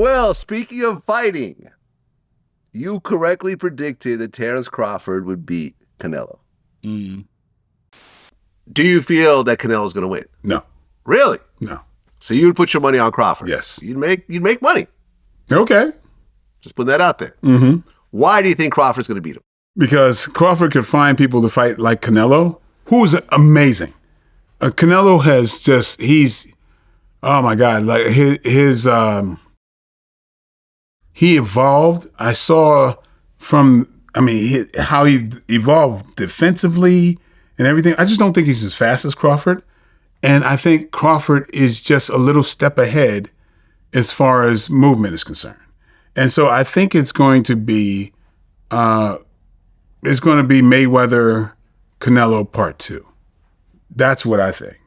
Well, speaking of fighting, you correctly predicted that Terence Crawford would beat Canelo. Mm. Do you feel that Canelo's going to win? No. Really? No. So you would put your money on Crawford? Yes. You'd make money. Okay. Just put that out there. Mm-hmm. Why do you think Crawford's going to beat him? Because Crawford could find people to fight like Canelo, who is amazing. Canelo has he's, oh my God, like he evolved. I saw how he evolved defensively and everything. I just don't think he's as fast as Crawford. And I think Crawford is just a little step ahead as far as movement is concerned. And so I think it's going to be Mayweather Canelo Part 2. That's what I think.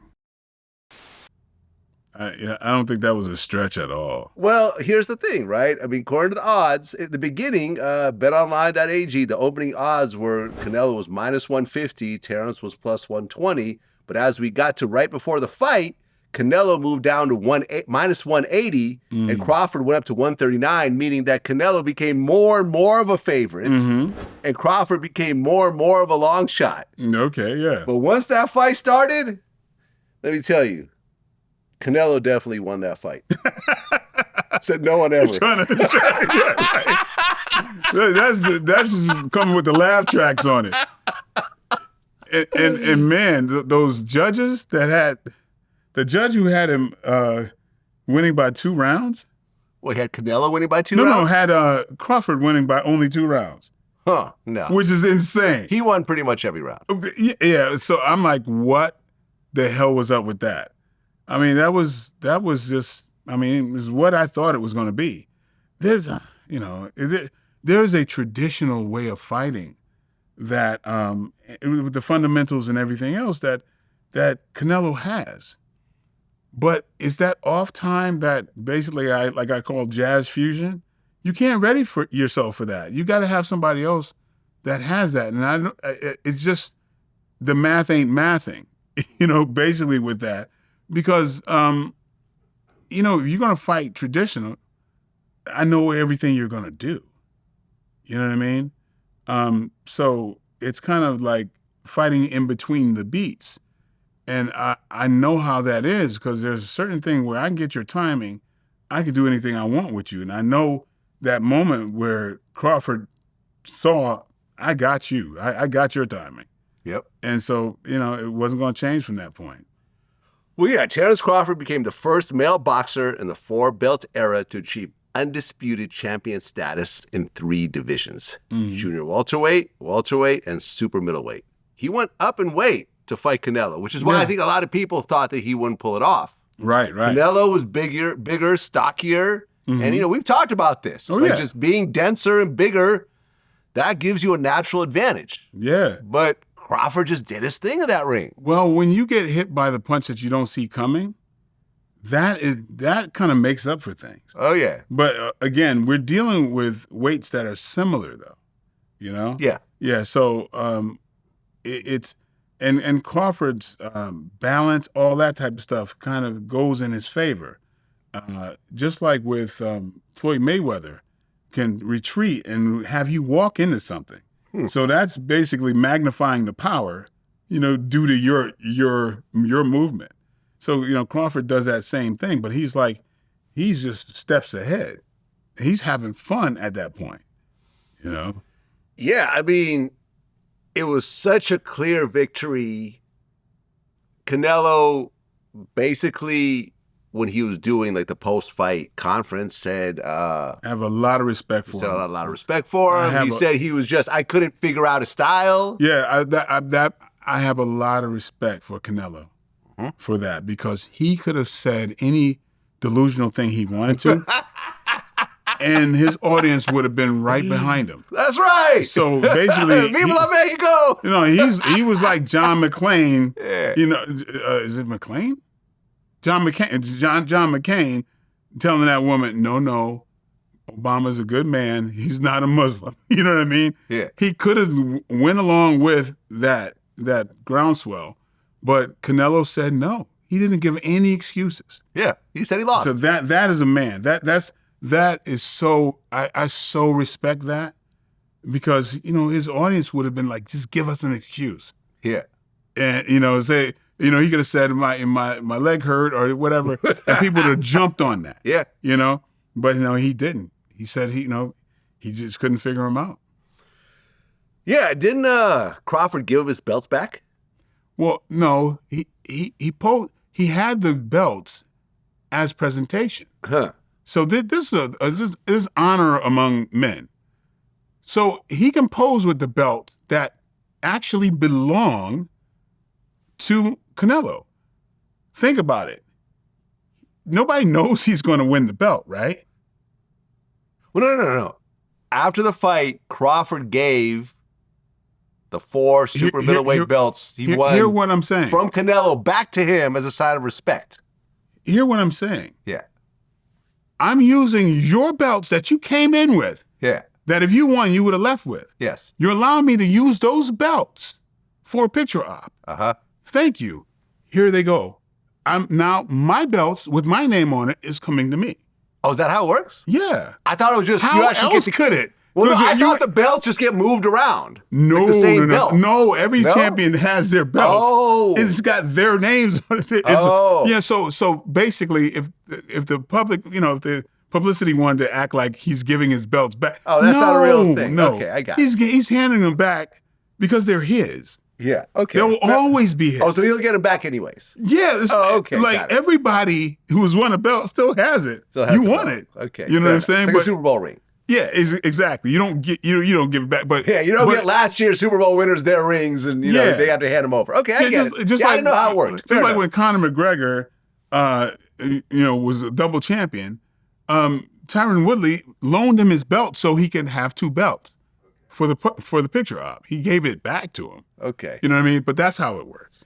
I don't think that was a stretch at all. Well, here's the thing, right? I mean, according to the odds, at the beginning, betonline.ag, the opening odds were Canelo was -150, Terence was +120. But as we got to right before the fight, Canelo moved down to -180, and Crawford went up to 139, meaning that Canelo became more and more of a favorite, and Crawford became more and more of a long shot. Okay, yeah. But once that fight started, let me tell you, Canelo definitely won that fight. Said no one ever. That's just coming with the laugh tracks on it. And man, those judges that had the judge who had him winning by 2 rounds. Well, he had Canelo winning by 2 rounds? No, had Crawford winning by only 2 rounds. Huh? No, which is insane. He won pretty much every round. Yeah. So I'm like, what the hell was up with that? I mean, that was just. I mean, it was what I thought it was going to be. There's a traditional way of fighting that with the fundamentals and everything else that Canelo has. But is that off time that basically I call jazz fusion? You can't ready for yourself for that. You got to have somebody else that has that. And it's just the math ain't mathing, basically with that. Because, if you're going to fight traditional, I know everything you're going to do. You know what I mean? So it's kind of like fighting in between the beats. And I know how that is because there's a certain thing where I can get your timing. I can do anything I want with you. And I know that moment where Crawford saw, I got you. I got your timing. Yep. And so, it wasn't going to change from that point. Well, yeah, Terence Crawford became the first male boxer in the 4-belt era to achieve undisputed champion status in 3 divisions: junior welterweight, and super middleweight. He went up in weight to fight Canelo, which is why I think a lot of people thought that he wouldn't pull it off. Right. Canelo was bigger, stockier, and we've talked about this. It's just being denser and bigger, that gives you a natural advantage. Yeah. But Crawford just did his thing in that ring. Well, when you get hit by the punch that you don't see coming, that kind of makes up for things. Oh, yeah. But again, we're dealing with weights that are similar, though. Yeah. Yeah. So it's and Crawford's balance, all that type of stuff, kind of goes in his favor. Just like with Floyd Mayweather, can retreat and have you walk into something. So that's basically magnifying the power, due to your movement. So, Crawford does that same thing, but he's just steps ahead. He's having fun at that point, Yeah, I mean, it was such a clear victory. Canelo basically, when he was doing like the post-fight conference, said, I have a lot of respect for him. A lot of respect for him. He said he was I couldn't figure out a style. Yeah, I have a lot of respect for Canelo for that, because he could have said any delusional thing he wanted to, and his audience would have been right behind him. That's right. So basically, Viva Mexico! He was like John McClane. Yeah. Is it McClane? John McCain telling that woman, no, Obama's a good man. He's not a Muslim. You know what I mean? Yeah. He could have went along with that groundswell, but Canelo said no. He didn't give any excuses. Yeah, he said he lost. So that is a man. That's that is so, I so respect that, because, you know, his audience would have been like, just give us an excuse. Yeah. And, you know, say, you know, he could have said my leg hurt or whatever, and people would have jumped on that. Yeah. You know, but, you know, he didn't. He said he just couldn't figure him out. Yeah. Didn't Crawford give him his belts back? Well, no, he had the belts as presentation. Huh. So this is honor among men. So he can pose with the belts that actually belong to Canelo. Think about it. Nobody knows he's going to win the belt, right? Well, no. After the fight, Crawford gave the 4 super middleweight belts he won. Hear what I'm saying. From Canelo back to him as a sign of respect. Hear what I'm saying. Yeah. I'm using your belts that you came in with. Yeah. That if you won, you would have left with. Yes. You're allowing me to use those belts for a picture op. Uh-huh. Thank you. Here they go. Now my belts with my name on it is coming to me. Oh, is that how it works? Yeah. I thought it was just How else could it? Well, no, I You- thought the belts just get moved around. No, like the same belt. no. Every No? champion has their belts. Oh. It's got their names on it. Yeah. So basically, if the public, you know, if the publicity wanted to act like he's giving his belts back, Oh, that's not a real thing. No, Okay, I got it. He's handing them back because they're his. Yeah. Okay. They'll always be his. Oh, so he'll get them back anyways. Yeah. Okay, Like got it. everybody who's won a belt still has it. Still has You the won belt. it. Okay. You know what I'm saying? Like a Super Bowl ring. Yeah, exactly. You don't get you don't give it back. But Yeah, you don't get last year's Super Bowl winners their rings, and you know they have to hand them over. Okay, I get it. I didn't know how it worked. Just like when Conor McGregor, you know, was a double champion, Tyron Woodley loaned him his belt so he can have 2 belts for the picture op. He gave it back to him. Okay. You know what I mean? But that's how it works.